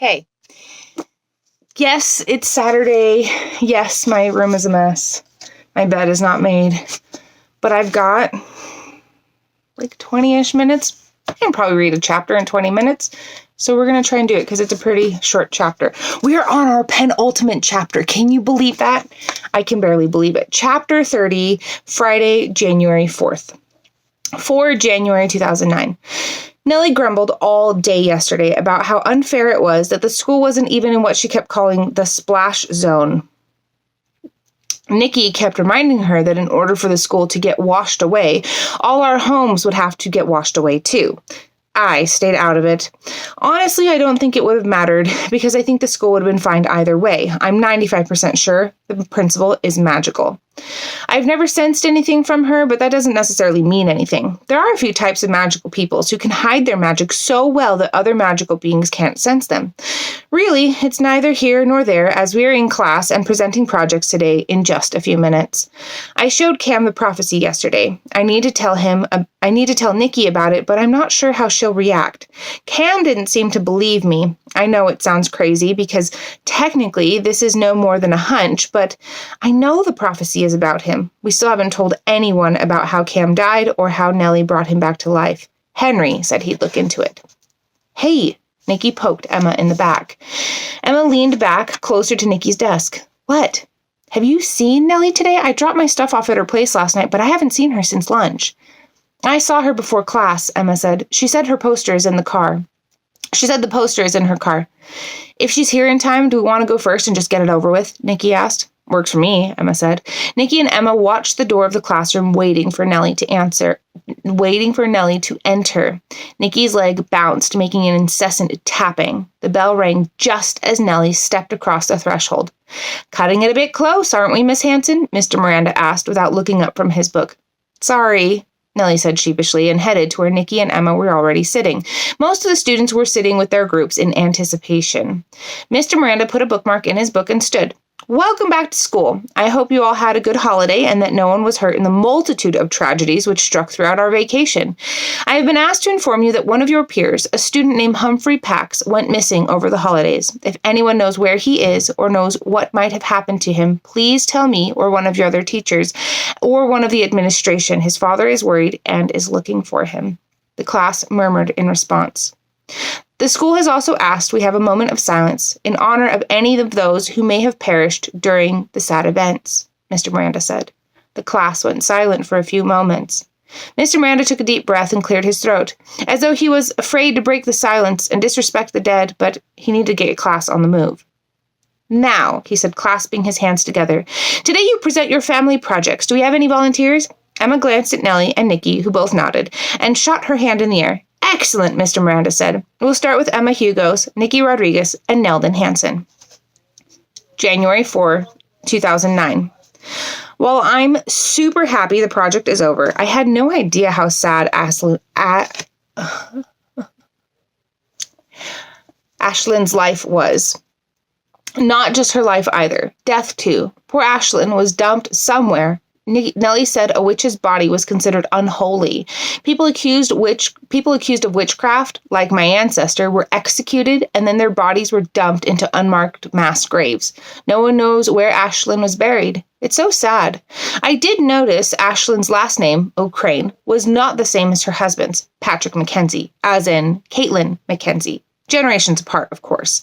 Okay. Yes, it's Saturday. Yes, my room is a mess. My bed is not made. But I've got like 20-ish minutes. I can probably read a chapter in 20 minutes. So we're going to try and do it because it's a pretty short chapter. We are on our penultimate chapter. Can you believe that? I can barely believe it. Chapter 30, Friday, January 4th. For January 2009. Nellie grumbled all day yesterday about how unfair it was that the school wasn't even in what she kept calling the splash zone. Nikki kept reminding her that in order for the school to get washed away, all our homes would have to get washed away too. I stayed out of it. Honestly, I don't think it would have mattered because I think the school would have been fine either way. I'm 95% sure the principal is magical. I've never sensed anything from her, but that doesn't necessarily mean anything. There are a few types of magical peoples who can hide their magic so well that other magical beings can't sense them. Really, it's neither here nor there as we are in class and presenting projects today in just a few minutes. I showed Cam the prophecy yesterday. I need to tell Nikki about it, but I'm not sure how she'll react. Cam didn't seem to believe me. I know it sounds crazy because technically this is no more than a hunch, but I know the prophecy is about him. We still haven't told anyone about how Cam died or how Nellie brought him back to life. Henry said he'd look into it. Hey, Nikki poked Emma in the back. Emma leaned back closer to Nikki's desk. What? Have you seen Nellie today? I dropped my stuff off at her place last night, but I haven't seen her since lunch. I saw her before class, Emma said. She said the poster is in her car. If she's here in time, do we want to go first and just get it over with? Nikki asked. Works for me, Emma said. Nikki and Emma watched the door of the classroom waiting for Nellie to enter. Nikki's leg bounced, making an incessant tapping. The bell rang just as Nellie stepped across the threshold. Cutting it a bit close, aren't we, Miss Hanson? Mr. Miranda asked without looking up from his book. Sorry, Nellie said sheepishly and headed to where Nikki and Emma were already sitting. Most of the students were sitting with their groups in anticipation. Mr. Miranda put a bookmark in his book and stood. Welcome back to school. I hope you all had a good holiday and that no one was hurt in the multitude of tragedies which struck throughout our vacation. I have been asked to inform you that one of your peers, a student named Humphrey Pax, went missing over the holidays. If anyone knows where he is or knows what might have happened to him, please tell me or one of your other teachers or one of the administration. His father is worried and is looking for him. The class murmured in response. The school has also asked we have a moment of silence in honor of any of those who may have perished during the sad events, Mr. Miranda said. The class went silent for a few moments. Mr. Miranda took a deep breath and cleared his throat, as though he was afraid to break the silence and disrespect the dead, but he needed to get class on the move. Now, he said, clasping his hands together, today you present your family projects. Do we have any volunteers? Emma glanced at Nellie and Nikki, who both nodded, and shot her hand in the air. Excellent, Mr. Miranda said. We'll start with Emma Hugos, Nikki Rodriguez, and Neldon Hansen. January 4, 2009. While I'm super happy the project is over, I had no idea how sad Ashlyn's life was. Not just her life either. Death, too. Poor Ashlyn was dumped somewhere. Nellie said a witch's body was considered unholy. People accused of witchcraft, like my ancestor, were executed and then their bodies were dumped into unmarked mass graves. No one knows where Ashlyn was buried. It's so sad. I did notice Ashlyn's last name, O'Crane, was not the same as her husband's, Patrick Mackenzie, as in Caitlin Mackenzie. Generations apart, of course.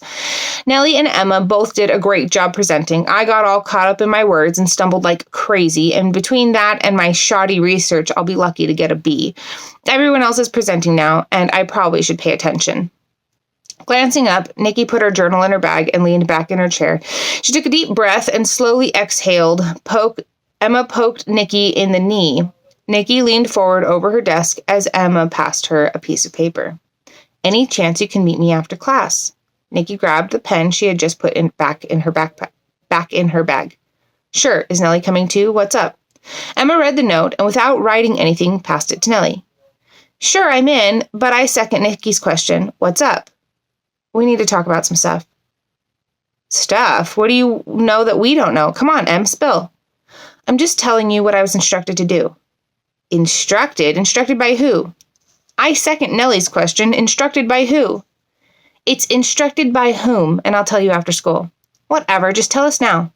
Nellie and Emma both did a great job presenting. I got all caught up in my words and stumbled like crazy, and between that and my shoddy research, I'll be lucky to get a B. Everyone else is presenting now, and I probably should pay attention. Glancing up, Nikki put her journal in her bag and leaned back in her chair. She took a deep breath and slowly exhaled. Emma poked Nikki in the knee. Nikki leaned forward over her desk as Emma passed her a piece of paper. Any chance you can meet me after class? Nikki grabbed the pen she had just put back in her bag. Sure, is Nellie coming too? What's up? Emma read the note and without writing anything, passed it to Nellie. Sure, I'm in, but I second Nikki's question. What's up? We need to talk about some stuff. Stuff? What do you know that we don't know? Come on, Em, spill. I'm just telling you what I was instructed to do. Instructed? Instructed by who? I second Nellie's question. Instructed by who? It's instructed by whom, and I'll tell you after school. Whatever, just tell us now.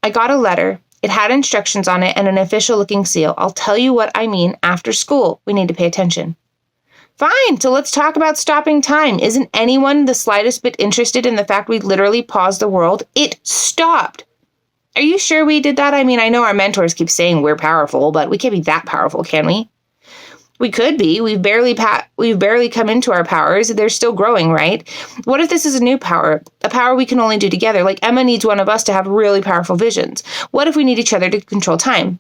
I got a letter. It had instructions on it and an official-looking seal. I'll tell you what I mean after school. We need to pay attention. Fine, so let's talk about stopping time. Isn't anyone the slightest bit interested in the fact we literally paused the world? It stopped. Are you sure we did that? I mean, I know our mentors keep saying we're powerful, but we can't be that powerful, can we? We could be. We've barely come into our powers. They're still growing, right? What if this is a new power? A power we can only do together. Like Emma needs one of us to have really powerful visions. What if we need each other to control time?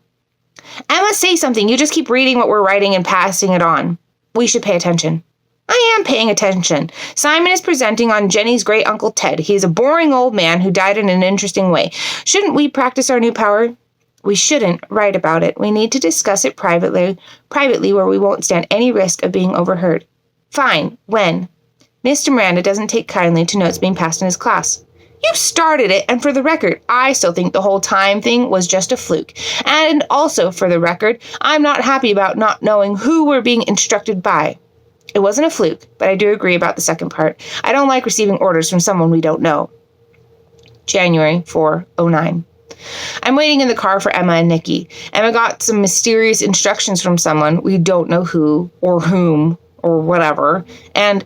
Emma, say something. You just keep reading what we're writing and passing it on. We should pay attention. I am paying attention. Simon is presenting on Jenny's great uncle Ted. He is a boring old man who died in an interesting way. Shouldn't we practice our new power? We shouldn't write about it. We need to discuss it privately where we won't stand any risk of being overheard. Fine. When? Mr. Miranda doesn't take kindly to notes being passed in his class. You started it, and for the record, I still think the whole time thing was just a fluke. And also, for the record, I'm not happy about not knowing who we're being instructed by. It wasn't a fluke, but I do agree about the second part. I don't like receiving orders from someone we don't know. January 4/09. I'm waiting in the car for Emma and Nikki. Emma got some mysterious instructions from someone, we don't know who or whom or whatever, and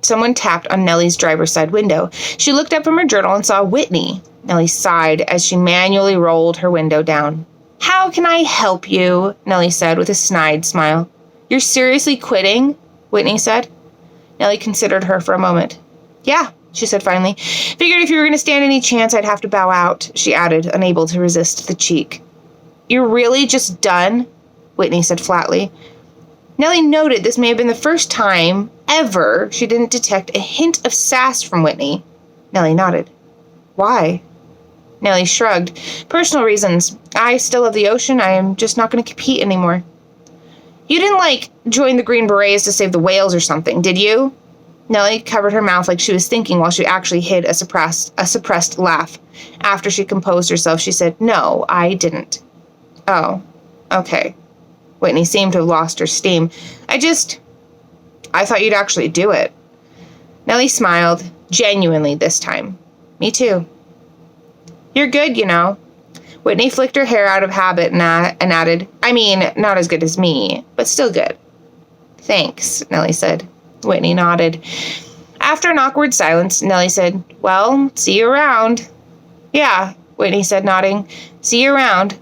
someone tapped on Nellie's driver's side window. She looked up from her journal and saw Whitney. Nellie sighed as she manually rolled her window down. How can I help you? Nellie said with a snide smile. You're seriously quitting? Whitney said. Nellie considered her for a moment. Yeah, she said finally. Figured if you were going to stand any chance, I'd have to bow out, she added, unable to resist the cheek. You're really just done? Whitney said flatly. Nellie noted this may have been the first time ever she didn't detect a hint of sass from Whitney. Nellie nodded. Why? Nellie shrugged. Personal reasons. I still love the ocean. I am just not going to compete anymore. You didn't, join the Green Berets to save the whales or something, did you? Nellie covered her mouth like she was thinking while she actually hid a suppressed laugh. After she composed herself, she said, No, I didn't. Oh, okay. Whitney seemed to have lost her steam. I thought you'd actually do it. Nellie smiled, genuinely this time. Me too. You're good, you know. Whitney flicked her hair out of habit and added, I mean, not as good as me, but still good. Thanks, Nellie said. Whitney nodded. After an awkward silence, Nellie said, Well, see you around. Yeah, Whitney said, nodding. See you around.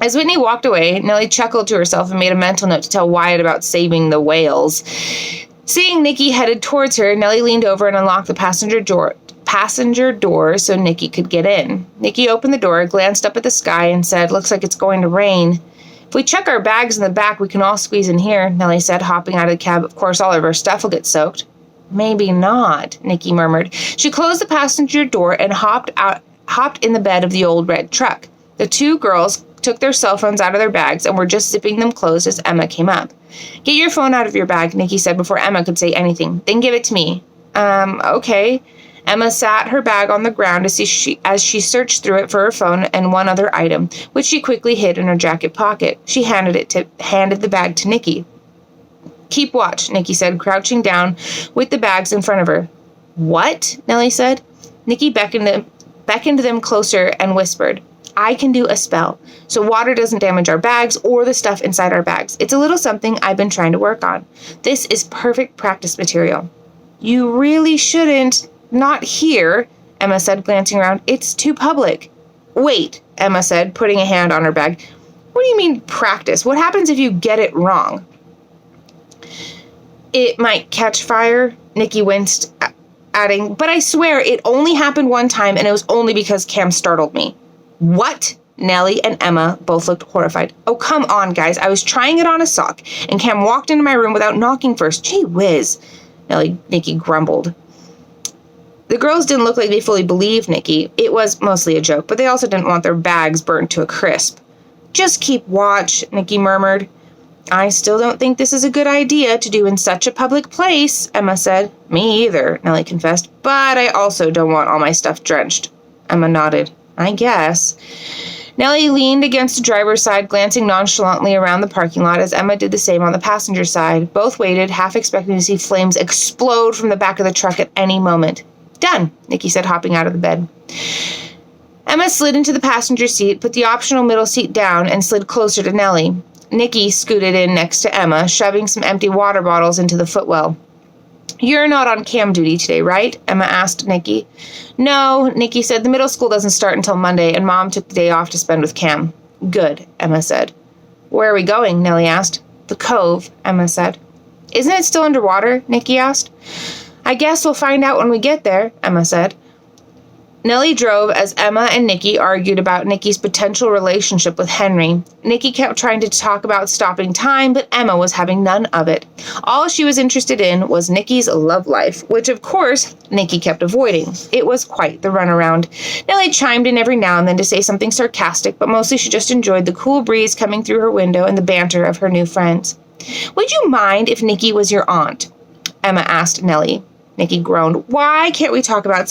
As Whitney walked away, Nellie chuckled to herself and made a mental note to tell Wyatt about saving the whales. Seeing Nikki headed towards her, Nellie leaned over and unlocked the passenger door so Nikki could get in. Nikki opened the door, glanced up at the sky, and said, Looks like it's going to rain. If we chuck our bags in the back, we can all squeeze in here, Nellie said, hopping out of the cab. Of course, all of our stuff will get soaked. Maybe not, Nikki murmured. She closed the passenger door and hopped in the bed of the old red truck. The two girls took their cell phones out of their bags and were just zipping them closed as Emma came up. Get your phone out of your bag, Nikki said before Emma could say anything. Then give it to me. Okay. Emma sat her bag on the ground as she searched through it for her phone and one other item, which she quickly hid in her jacket pocket. She handed the bag to Nikki. Keep watch, Nikki said, crouching down with the bags in front of her. What? Nellie said. Nikki beckoned them closer and whispered, I can do a spell, so water doesn't damage our bags or the stuff inside our bags. It's a little something I've been trying to work on. This is perfect practice material. You really shouldn't. Not here, Emma said, glancing around. It's too public. Wait, Emma said, putting a hand on her bag. What do you mean practice? What happens if you get it wrong? It might catch fire, Nikki winced, adding, but I swear it only happened one time and it was only because Cam startled me. What? Nellie and Emma both looked horrified. Oh, come on, guys. I was trying it on a sock, and Cam walked into my room without knocking first. Gee whiz, Nikki grumbled. The girls didn't look like they fully believed Nikki. It was mostly a joke, but they also didn't want their bags burnt to a crisp. Just keep watch, Nikki murmured. I still don't think this is a good idea to do in such a public place, Emma said. Me either, Nellie confessed, but I also don't want all my stuff drenched. Emma nodded. I guess. Nellie leaned against the driver's side, glancing nonchalantly around the parking lot as Emma did the same on the passenger side. Both waited, half expecting to see flames explode from the back of the truck at any moment. Done, Nikki said, hopping out of the bed. Emma slid into the passenger seat, put the optional middle seat down, and slid closer to Nellie. Nikki scooted in next to Emma, shoving some empty water bottles into the footwell. You're not on cam duty today, right? Emma asked Nikki. No, Nikki said. The middle school doesn't start until Monday, and Mom took the day off to spend with Cam. Good, Emma said. Where are we going? Nellie asked. The Cove, Emma said. Isn't it still underwater? Nikki asked. I guess we'll find out when we get there, Emma said. Nellie drove as Emma and Nikki argued about Nikki's potential relationship with Henry. Nikki kept trying to talk about stopping time, but Emma was having none of it. All she was interested in was Nikki's love life, which, of course, Nikki kept avoiding. It was quite the runaround. Nellie chimed in every now and then to say something sarcastic, but mostly she just enjoyed the cool breeze coming through her window and the banter of her new friends. Would you mind if Nikki was your aunt? Emma asked Nellie. Nikki groaned. Why can't we talk about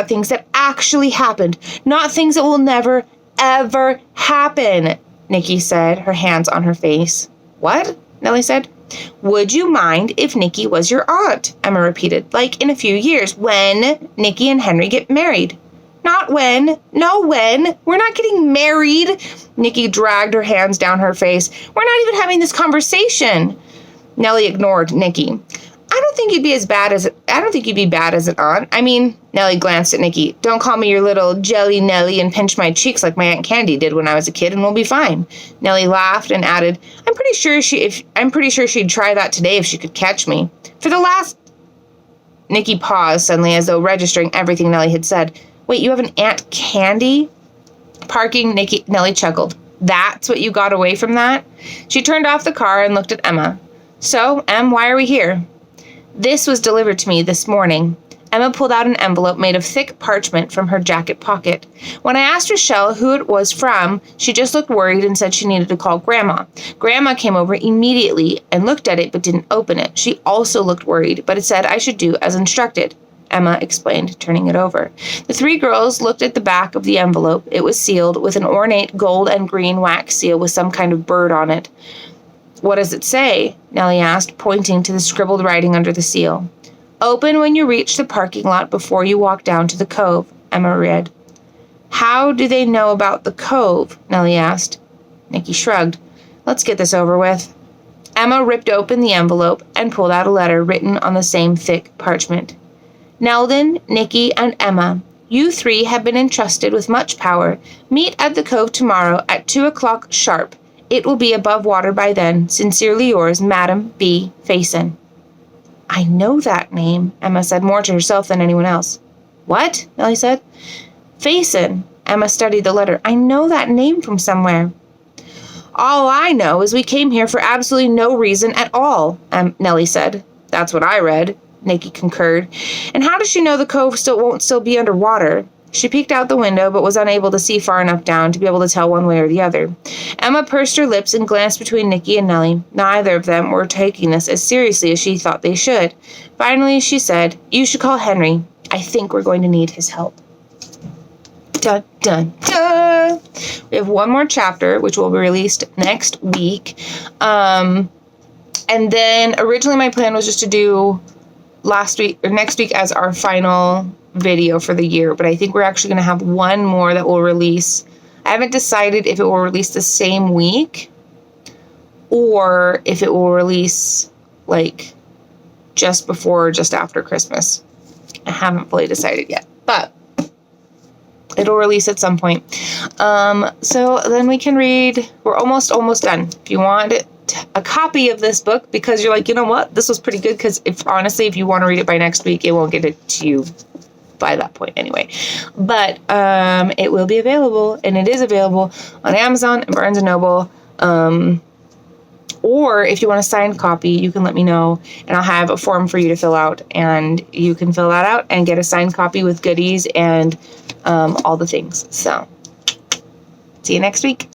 things that actually happened, not things that will never, ever happen? Nikki said, her hands on her face. What? Nellie said. Would you mind if Nikki was your aunt? Emma repeated. Like in a few years, when Nikki and Henry get married. Not when. No, when. We're not getting married. Nikki dragged her hands down her face. We're not even having this conversation. Nellie ignored Nikki. I don't think you'd be bad as an aunt. I mean, Nellie glanced at Nikki. Don't call me your little jelly Nellie and pinch my cheeks like my Aunt Candy did when I was a kid, and we'll be fine. Nellie laughed and added, I'm pretty sure she'd try that today if she could catch me. Nikki paused suddenly as though registering everything Nellie had said. Wait, you have an Aunt Candy? Parking, Nellie chuckled. That's what you got away from that? She turned off the car and looked at Emma. So, Em, why are we here? This was delivered to me this morning. Emma pulled out an envelope made of thick parchment from her jacket pocket. When I asked Rochelle who it was from, she just looked worried and said she needed to call Grandma. Grandma came over immediately and looked at it but didn't open it. She also looked worried, but it said I should do as instructed. Emma explained, turning it over. The three girls looked at the back of the envelope. It was sealed with an ornate gold and green wax seal with some kind of bird on it. What does it say? Nellie asked, pointing to the scribbled writing under the seal. Open when you reach the parking lot before you walk down to the cove, Emma read. How do they know about the cove? Nellie asked. Nikki shrugged. Let's get this over with. Emma ripped open the envelope and pulled out a letter written on the same thick parchment. Neldon, Nikki, and Emma, you three have been entrusted with much power. Meet at the cove tomorrow at 2:00 sharp. It will be above water by then. Sincerely yours, Madam B. Faison. I know that name, Emma said, more to herself than anyone else. What? Nellie said. Faison. Emma studied the letter. I know that name from somewhere. All I know is we came here for absolutely no reason at all, Nellie said. That's what I read, Nikki concurred. And how does she know the cove won't still be underwater? She peeked out the window, but was unable to see far enough down to be able to tell one way or the other. Emma pursed her lips and glanced between Nikki and Nellie. Neither of them were taking this as seriously as she thought they should. Finally, she said, You should call Henry. I think we're going to need his help. Dun, dun, dun! We have one more chapter, which will be released next week. And then originally my plan was just to do next week as our final video for the year, but I think we're actually going to have one more that will release. I haven't decided if it will release the same week or if it will release like just before or just after Christmas. I haven't fully decided yet, but it'll release at some point. So then we can read. We're almost done. If you want a copy of this book, because you're like, you know what, this was pretty good, because if you want to read it by next week, it won't get it to you by that point anyway. But it will be available, and it is available on Amazon and Barnes & Noble. Or if you want a signed copy, you can let me know, and I'll have a form for you to fill out, and you can fill that out and get a signed copy with goodies and all the things. So, see you next week.